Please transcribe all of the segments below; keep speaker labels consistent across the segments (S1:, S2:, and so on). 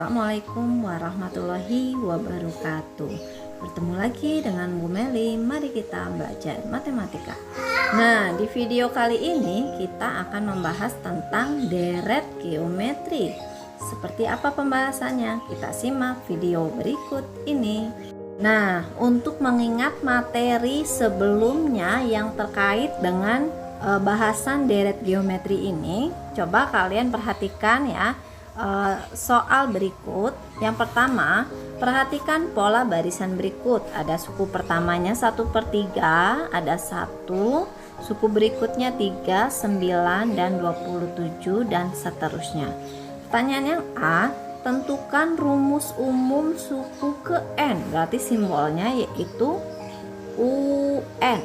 S1: Assalamualaikum warahmatullahi wabarakatuh. Bertemu lagi dengan Bu Meli. Mari kita belajar matematika. Nah, di video kali ini kita akan membahas tentang deret geometri. Seperti apa pembahasannya? Kita simak video berikut ini. Nah, untuk mengingat materi sebelumnya yang terkait dengan bahasan deret geometri ini, coba kalian perhatikan ya. Soal berikut. Yang pertama, perhatikan pola barisan berikut. Ada suku pertamanya 1/3, ada 1, suku berikutnya 3, 9, dan 27, dan seterusnya. Pertanyaan yang A, tentukan rumus umum suku ke N. Berarti simbolnya yaitu UN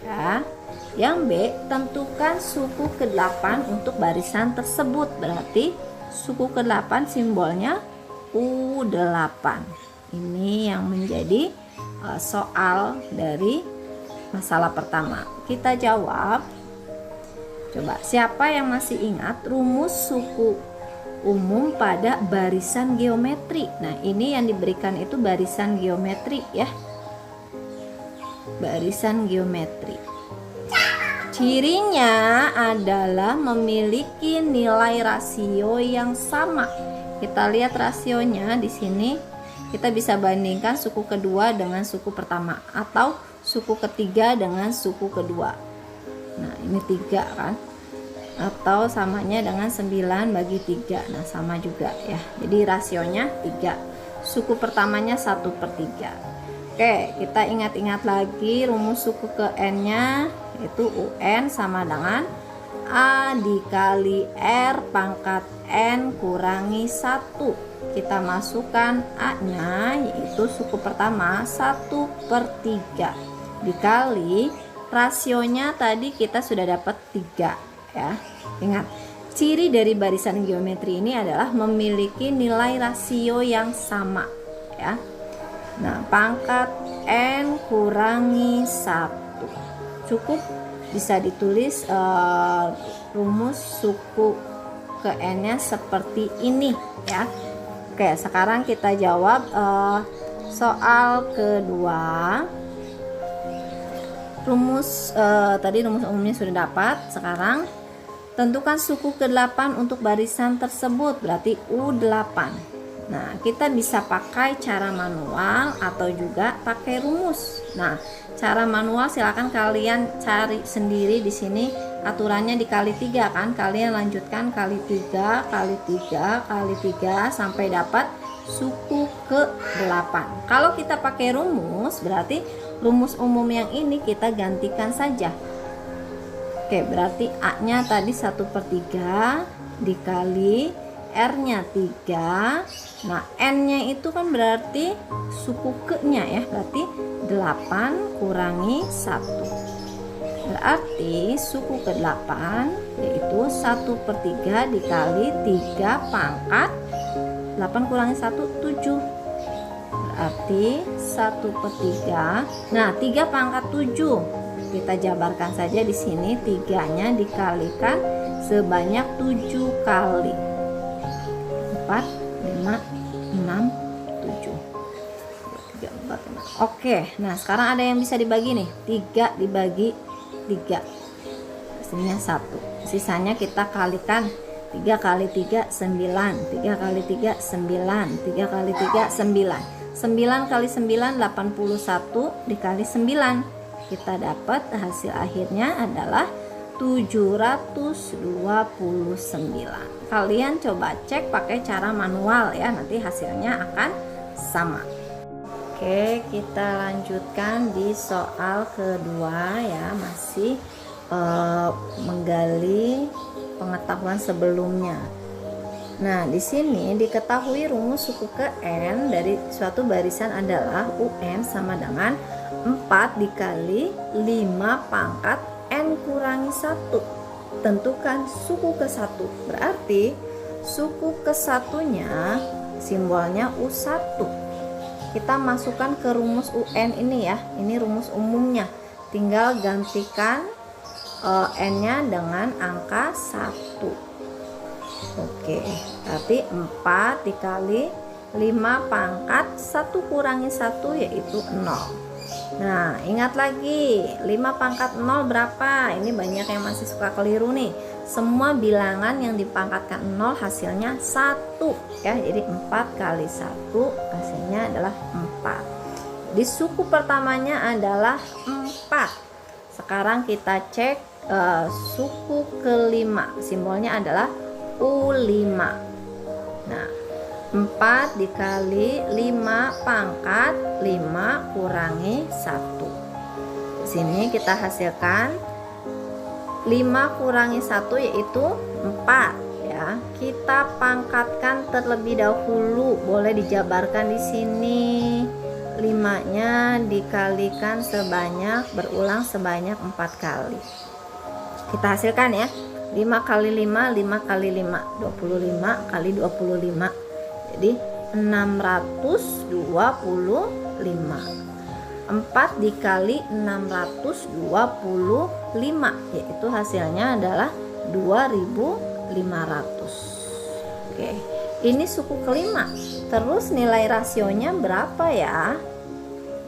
S1: ya. Yang B, tentukan suku ke-8 untuk barisan tersebut. Berarti suku ke-8 simbolnya U8. Ini yang menjadi soal dari masalah pertama. Kita jawab. Coba, siapa yang masih ingat rumus suku umum pada barisan geometri? Nah, ini yang diberikan itu barisan geometri ya. Barisan geometri. Cirinya adalah memiliki nilai rasio yang sama. Kita lihat rasionya di sini. Kita bisa bandingkan suku kedua dengan suku pertama atau suku ketiga dengan suku kedua. Nah, ini 3 kan? Atau samanya dengan 9 bagi 3. Nah, sama juga ya. Jadi rasionya 3. Suku pertamanya 1/3. Oke, kita ingat-ingat lagi rumus suku ke N-nya, itu UN sama dengan A dikali R pangkat N kurangi 1. Kita masukkan A-nya, yaitu suku pertama 1/3 dikali rasionya tadi kita sudah dapat 3 ya. Ingat, ciri dari barisan geometri ini adalah memiliki nilai rasio yang sama ya. Nah, pangkat N kurangi 1 cukup bisa ditulis rumus suku ke N-nya seperti ini ya. Oke, sekarang kita jawab soal kedua. Rumus tadi rumus umumnya sudah dapat. Sekarang tentukan suku ke-8 untuk barisan tersebut, berarti U8. Nah, kita bisa pakai cara manual atau juga pakai rumus. Nah, cara manual silakan kalian cari sendiri di sini, aturannya dikali 3 kan. Kalian lanjutkan kali 3 kali 3 kali 3 sampai dapat suku ke-8. Kalau kita pakai rumus, berarti rumus umum yang ini kita gantikan saja. Oke, berarti A-nya tadi 1/3 dikali R-nya 3. Nah, N-nya itu kan berarti suku ke-nya ya, berarti 8 kurangi 1. Berarti suku ke-8 yaitu 1/3 dikali 3 pangkat 8 kurangi 1, 7. Berarti 1/3. Nah, 3 pangkat 7. Kita jabarkan saja di sini, 3-nya dikalikan sebanyak 7 kali. 4, 5, 6, 7. 3, 4, 5. Oke, nah sekarang ada yang bisa dibagi nih. 3 dibagi 3. Hasilnya 1. Sisanya kita kalikan. 3 kali 3, 9. 3 kali 3, 9. 3 kali 3, 9. 9 kali 9, 81 dikali 9. Kita dapat hasil akhirnya adalah 729. Kalian coba cek pakai cara manual ya, nanti hasilnya akan sama. Oke, kita lanjutkan di soal kedua ya, masih menggali pengetahuan sebelumnya. Nah, di sini diketahui rumus suku ke N dari suatu barisan adalah UN sama dengan 4 dikali 5 pangkat N kurangi 1. Tentukan suku ke-1. Berarti suku ke-1-nya simbolnya U1. Kita masukkan ke rumus UN ini ya. Ini rumus umumnya. Tinggal gantikan N-nya dengan angka 1. Oke, berarti 4 dikali 5 pangkat 1 kurangi 1 yaitu 0. Nah, ingat lagi 5 pangkat 0 berapa? Ini banyak yang masih suka keliru nih. Semua bilangan yang dipangkatkan 0 hasilnya 1 ya. Jadi 4 kali 1 hasilnya adalah 4. Di suku pertamanya adalah 4. Sekarang kita cek suku kelima. Simbolnya adalah U5. Nah, 4 dikali 5 pangkat 5 kurangi 1. Di sini kita hasilkan 5 kurangi 1 yaitu 4 ya. Kita pangkatkan terlebih dahulu, boleh dijabarkan di sini. 5-nya dikalikan berulang sebanyak 4 kali. Kita hasilkan ya. 5 kali 5, 5 kali 5, 25 kali 25. Jadi 625. 4 dikali 625 yaitu hasilnya adalah 2500. Oke, ini suku kelima. Terus nilai rasionya berapa ya?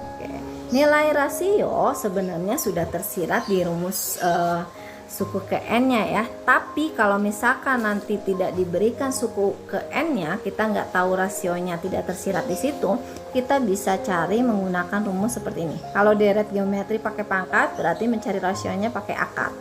S1: Oke, nilai rasio sebenarnya sudah tersirat di rumus suku ke n-nya ya. Tapi kalau misalkan nanti tidak diberikan suku ke n-nya, kita nggak tahu rasionya, tidak tersirat di situ, kita bisa cari menggunakan rumus seperti ini. Kalau deret geometri pakai pangkat, berarti mencari rasionya pakai akar.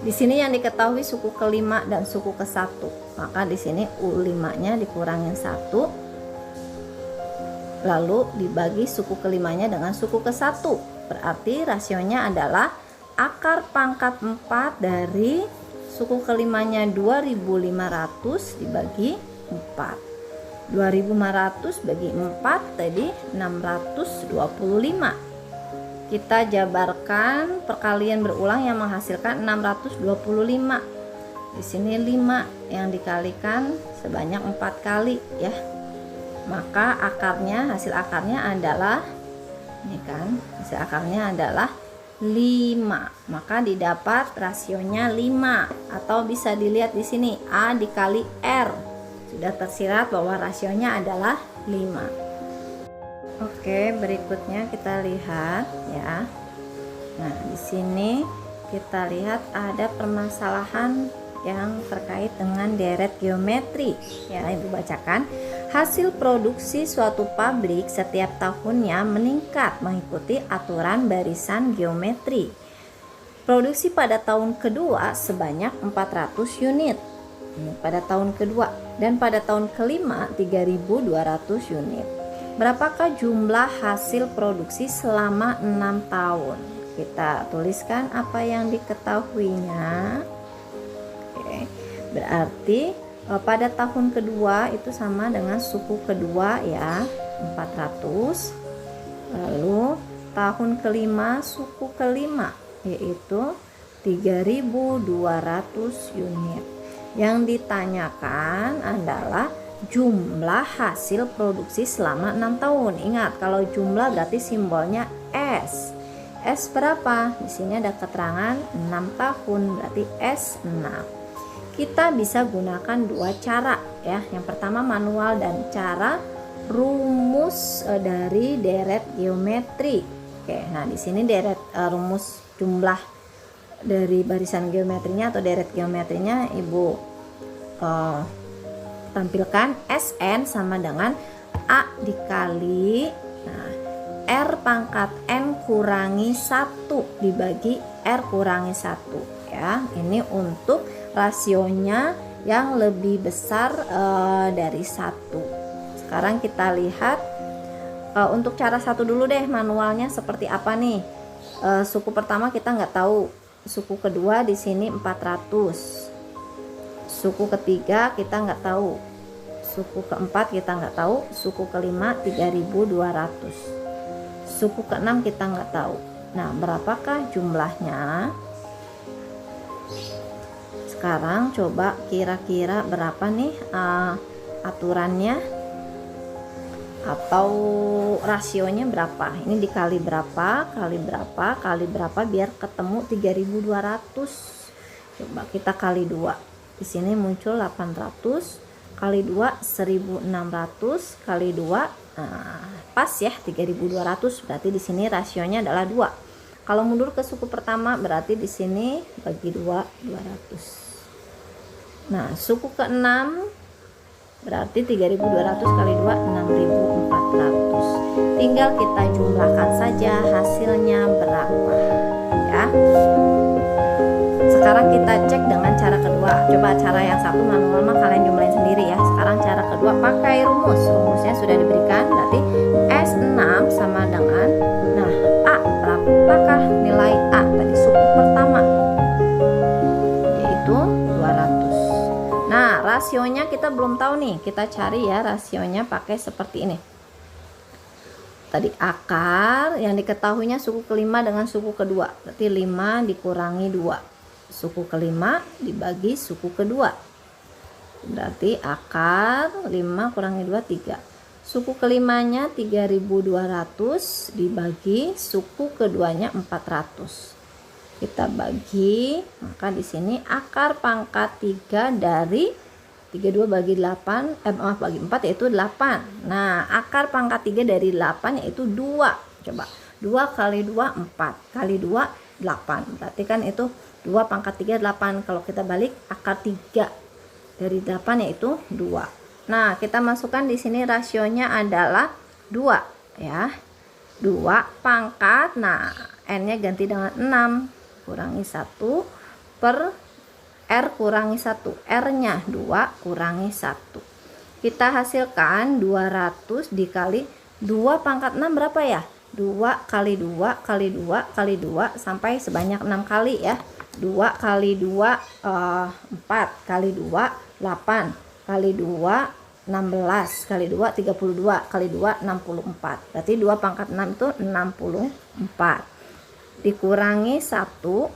S1: Di sini yang diketahui suku kelima dan suku ke-1, maka di sini U5-nya dikurangin 1, lalu dibagi suku kelimanya dengan suku ke-1. Berarti rasionya adalah akar pangkat 4 dari suku kelimanya 2500 dibagi 4. 2500 bagi 4 tadi 625. Kita jabarkan perkalian berulang yang menghasilkan 625. Di sini 5 yang dikalikan sebanyak 4 kali ya. Maka hasil akarnya adalah ini kan, hasil akarnya adalah 5. Maka didapat rasionya 5, atau bisa dilihat di sini A dikali R. Sudah tersirat bahwa rasionya adalah 5. Oke, berikutnya kita lihat ya. Nah, di sini kita lihat ada permasalahan yang terkait dengan deret geometri. Ya, Ibu bacakan. Hasil produksi suatu pabrik setiap tahunnya meningkat mengikuti aturan barisan geometri. Produksi pada tahun kedua sebanyak 400 unit. Ini pada tahun kedua, dan pada tahun kelima 3.200 unit. Berapakah jumlah hasil produksi selama 6 tahun? Kita tuliskan apa yang diketahuinya. Oke, berarti pada tahun kedua itu sama dengan suku kedua ya, 400. Lalu tahun kelima suku kelima yaitu 3.200 unit. Yang ditanyakan adalah jumlah hasil produksi selama 6 tahun. Ingat, kalau jumlah berarti simbolnya S. S berapa? Di sini ada keterangan 6 tahun, berarti S6. Kita bisa gunakan dua cara ya. Yang pertama manual dan cara rumus dari deret geometri. Oke, nah di sini deret rumus jumlah dari barisan geometrinya atau deret geometrinya Ibu tampilkan. Sn sama dengan A dikali R pangkat N kurangi 1 dibagi R kurangi 1 ya. Ini untuk rasionya yang lebih besar dari 1. Sekarang kita lihat untuk cara 1 dulu deh, manualnya seperti apa nih. Suku pertama kita nggak tahu, suku kedua di sini 400, suku ketiga kita nggak tahu, suku keempat kita nggak tahu, suku kelima 3.200, suku keenam kita nggak tahu. Nah, berapakah jumlahnya? Sekarang coba kira-kira berapa nih aturannya atau rasionya berapa? Ini dikali berapa, kali berapa, kali berapa biar ketemu 3.200. Coba kita kali 2. Di sini muncul 800 kali 2 1600 kali 2, pas ya 3200, berarti di sini rasionya adalah 2. Kalau mundur ke suku pertama berarti di sini bagi 2 200. Nah, suku ke-6 berarti 3200 kali 2 6400. Tinggal kita jumlahkan saja hasilnya berapa ya. Sekarang kita cek dengan cara kedua. Coba cara yang satu manual mah kalian jumlahin sendiri ya. Sekarang cara kedua pakai rumus. Rumusnya sudah diberikan, berarti S6 sama dengan, nah, A. Berapakah nilai A tadi suku pertama? Yaitu 200. Nah, rasionya kita belum tahu nih. Kita cari ya rasionya pakai seperti ini. Tadi akar yang diketahuinya suku kelima dengan suku kedua. Berarti 5 dikurangi 2. Suku kelima dibagi suku kedua, berarti akar 5 kurangi 2 3. Suku kelimanya 3200 dibagi suku keduanya 400. Kita bagi, maka di sini akar pangkat 3 dari 32 bagi 8, bagi 4 yaitu 8. Nah, akar pangkat 3 dari 8 yaitu 2. Coba 2 kali 2 4 kali 2 8. Berarti kan itu 2 pangkat 3 8. Kalau kita balik akar 3 dari 8 yaitu 2. Nah, kita masukkan di sini rasionya adalah 2 ya. 2 pangkat, nah n-nya ganti dengan 6 kurangi 1 per r kurangi 1. R-nya 2 kurangi 1. Kita hasilkan 200 dikali 2 pangkat 6 berapa ya? 2 kali 2 kali 2 kali 2 sampai sebanyak 6 kali ya. 2 kali 2 4 kali 2 8 kali 2 16 kali 2 32 kali 2 64. Berarti 2 pangkat 6 itu 64 dikurangi 1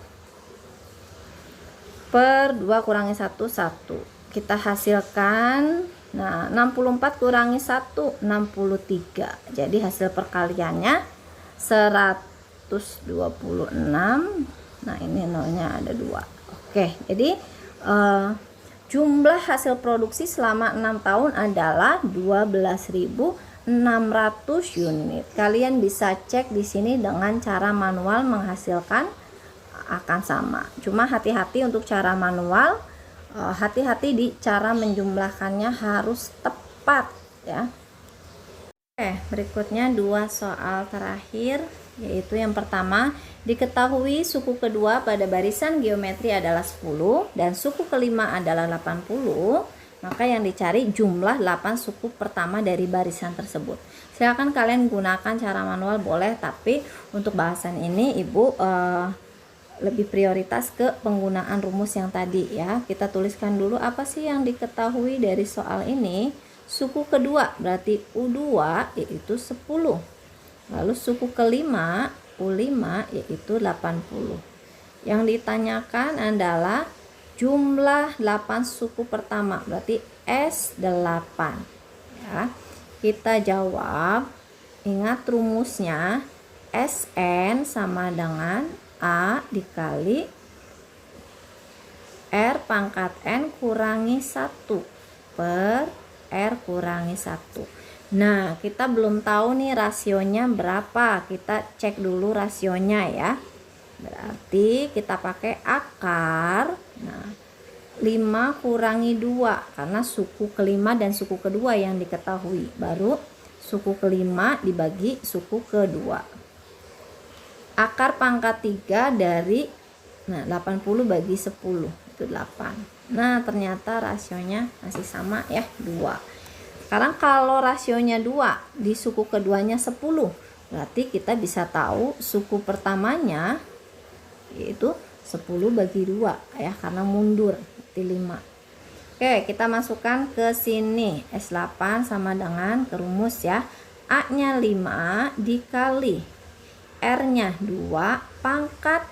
S1: per 2 kurangi 1 1. Kita hasilkan, nah 64 kurangi 1 63. Jadi hasil perkaliannya 126. Nah, ini nolnya ada 2. Oke, jadi jumlah hasil produksi selama 6 tahun adalah 12.600 unit. Kalian bisa cek di sini dengan cara manual menghasilkan akan sama. Cuma hati-hati untuk cara manual, hati-hati di cara menjumlahkannya harus tepat ya. Oke, berikutnya 2 soal terakhir, yaitu yang pertama, diketahui suku kedua pada barisan geometri adalah 10 dan suku kelima adalah 80, maka yang dicari jumlah 8 suku pertama dari barisan tersebut. Silakan kalian gunakan cara manual boleh, tapi untuk bahasan ini Ibu lebih prioritas ke penggunaan rumus yang tadi ya. Kita tuliskan dulu apa sih yang diketahui dari soal ini. Suku kedua berarti U2 yaitu 10. Lalu suku kelima U5 yaitu 80. Yang ditanyakan adalah jumlah 8 suku pertama, berarti S8 ya. Kita jawab, ingat rumusnya, Sn sama dengan A dikali R pangkat N kurangi 1 per R kurangi 1. Nah, kita belum tahu nih rasionya berapa. Kita cek dulu rasionya ya. Berarti kita pakai akar. Nah, 5 kurangi 2 karena suku kelima dan suku kedua yang diketahui. Baru suku kelima dibagi suku kedua. Akar pangkat 3 dari 80 bagi 10 itu 8. Nah, ternyata rasionya masih sama ya, 2. Sekarang kalau rasionya 2 di suku keduanya 10, berarti kita bisa tahu suku pertamanya yaitu 10 bagi 2 ya, karena mundur berarti 5. Oke, kita masukkan ke sini. S8 sama dengan ke rumus ya. A-nya 5 dikali R-nya 2 pangkat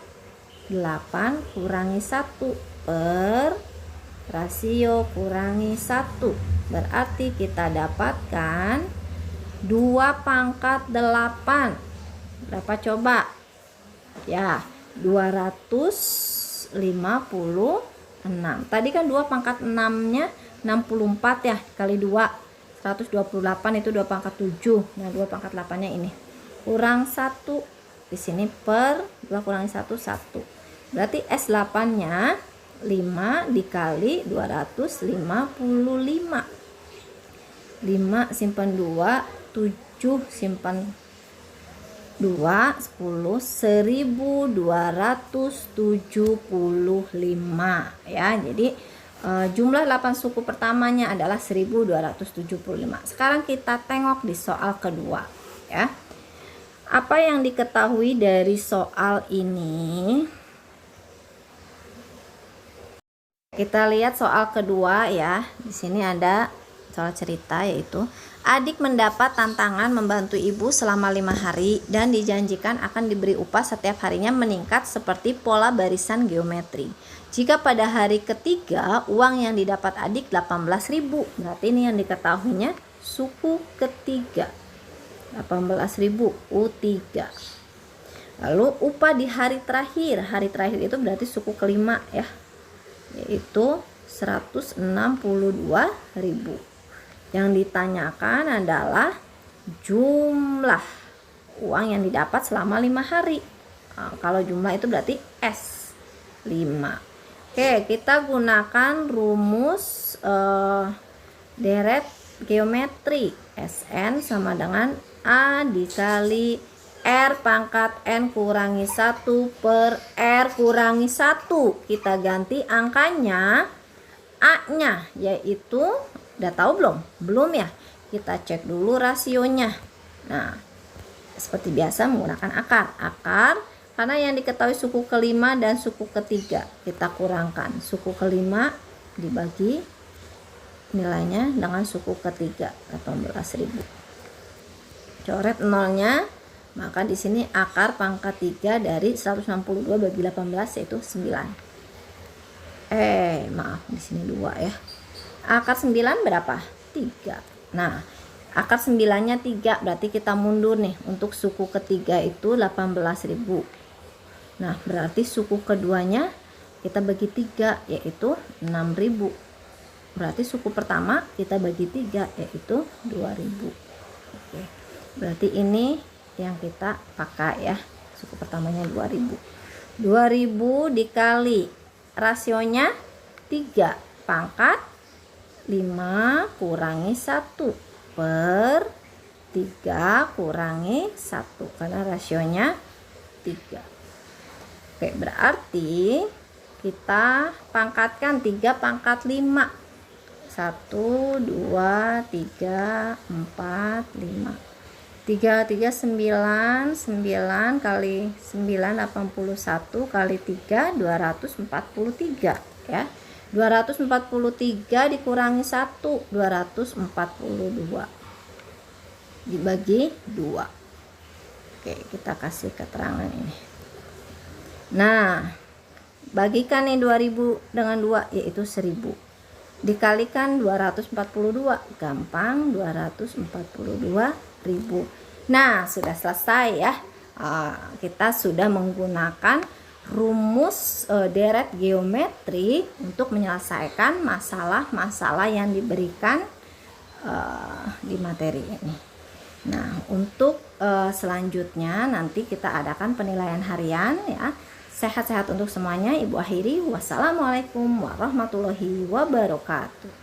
S1: 8 kurangi 1 per rasio kurangi 1. Berarti kita dapatkan 2 pangkat 8. Berapa coba? Ya, 250 6. Tadi kan 2 pangkat 6-nya 64 ya, kali 2 128, itu 2 pangkat 7. Nah 2 pangkat 8-nya ini kurang 1 di sini, per 2 kurangi 1 1. Berarti S8-nya 5 dikali 255. 5 simpan 2, 7 simpan 2, 10, 1275 ya. Jadi jumlah 8 suku pertamanya adalah 1275. Sekarang kita tengok di soal kedua ya. Apa yang diketahui dari soal ini? Kita lihat soal kedua ya. Di sini ada soal cerita, yaitu adik mendapat tantangan membantu ibu selama 5 hari dan dijanjikan akan diberi upah setiap harinya meningkat seperti pola barisan geometri. Jika pada hari ketiga uang yang didapat adik 18.000, berarti ini yang diketahuinya suku ketiga, 18.000 U3. Lalu upah di hari terakhir itu berarti suku kelima ya, yaitu 162.000. Yang ditanyakan adalah jumlah uang yang didapat selama 5 hari. Nah, kalau jumlah itu berarti S5. Oke, kita gunakan rumus deret geometri. Sn sama dengan A dikali R pangkat N kurangi 1 per R kurangi 1. Kita ganti angkanya, A-nya yaitu, udah tahu belum? Belum ya? Kita cek dulu rasionya. Nah, seperti biasa menggunakan akar. Akar, karena yang diketahui suku kelima dan suku ketiga, kita kurangkan. Suku kelima dibagi nilainya dengan suku ketiga, 18.000. Coret nolnya, maka di sini akar pangkat 3 dari 162 bagi 18 yaitu 9. Maaf, di sini 2 ya. Akar 9 berapa? 3. Nah, akar 9-nya 3, berarti kita mundur nih. Untuk suku ketiga itu 18.000. Nah, berarti suku keduanya kita bagi 3, yaitu 6.000. Berarti suku pertama kita bagi 3, yaitu 2.000. Oke. Berarti ini yang kita pakai ya. Suku pertamanya 2.000. 2.000 dikali rasionya 3 pangkat 5 kurangi 1 per 3 kurangi 1, karena rasionya 3. Oke, berarti kita pangkatkan 3 pangkat 5. 1, 2, 3, 4, 5. 3, 3, 9. 9 kali 9, 81 kali 3, 243 ya. 243 dikurangi 1, 242 dibagi 2. Oke, kita kasih keterangan ini. Nah, bagikan nih 2000 dengan 2, yaitu 1000. Dikalikan 242, gampang, 242.000. Nah, sudah selesai ya. Kita sudah menggunakan rumus deret geometri untuk menyelesaikan masalah-masalah yang diberikan di materi ini. Nah, untuk selanjutnya nanti kita adakan penilaian harian ya. Sehat-sehat untuk semuanya. Ibu akhiri, wassalamualaikum warahmatullahi wabarakatuh.